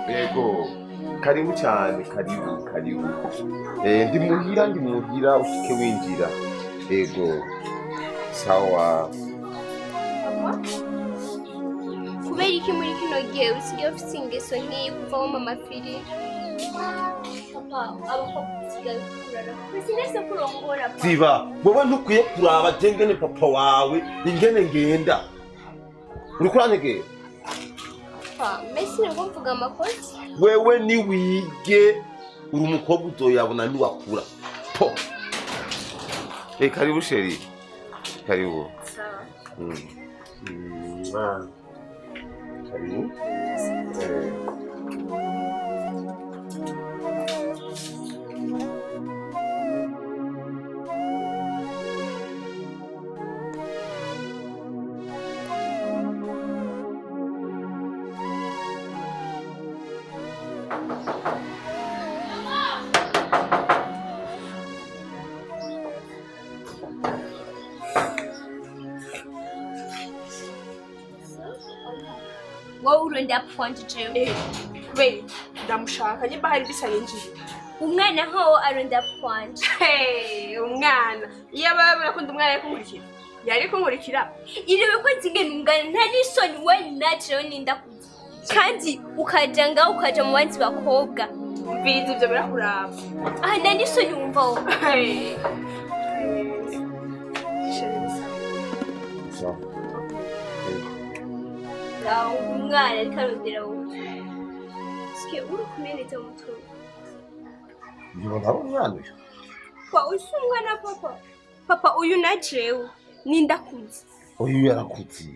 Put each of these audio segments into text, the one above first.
Yego. Karibu cyane, karibu. Ndi muhira ushike winjira. Yego. Sawa. Kubera iki muri kino gihe usigaye ufite ingeso nk'iyi kuva mu mafiri? Papa, abakobwa usigaye kurara. Sinese kurongora papa. Ziba, wowe ntukwiye kuraba jengene papa wawe ingene ngenda. Uri kurantegera? Pa, Messi ngo mvuga amakosa. Wewe ni wige uri umukobwa uzoyabona niwakura. Po. Karibu sheri. Karibu. Sawa. Karibu. Wowe urenda pwanje kubera ndamushaka nyimba hari bisayenjiye umwana ho arenda pwanje. Umwana iyo ababura ko umwana yakunkurikira yari kunkurikira irebe ko nzingene ungana nta n'isoni we nacireho ninda kuza kandi ukaja mu bandi bakobwa mbizi ibyo birakuraba. Nta n'isoni wumva wowe. Umwana ariko arondera wowe. Sike uri kumenetse mu mutwe. Ndibo ndaba umwana uyu. Pa usi umwana papa. Papa uyu nacireho ninda kuza. Uyu yarakuze.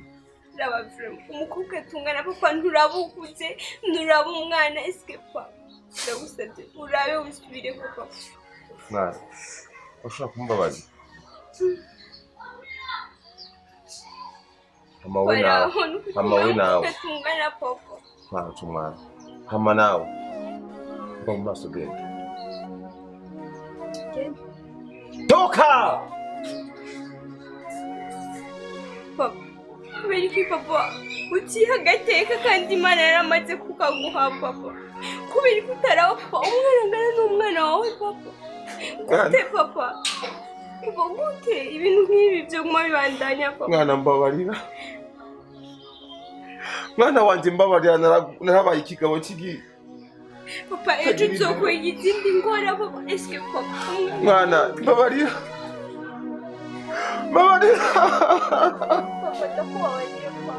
Raba umukobwa tungana papa nturabukuze nturaba umwana eske pa. Ndagusabye urabe wisubire papa. Mwana. Ushaka kumbabaza. Mama we nawe. Tungana papa. Mwana. Mama nawe. Mba mu maso genda. Toka! Papa. Kubera papa utiha gateka kandi Imana yaramaze kukaguha papa. Kubera ko utaraho papa umwana ngana n'umwana wawe papa. Gute papa? Kuba gute ibintu nk'ibi byo guma bibandanya papa. Mwana mbabarira. Mwana wanje mbabarira narabaye ikigabo kigi. Papa ejo nzokwiga izindi ngora papa eske papa. Mwana mbabarira. Mbabarira. Papa ndakubabarira papa.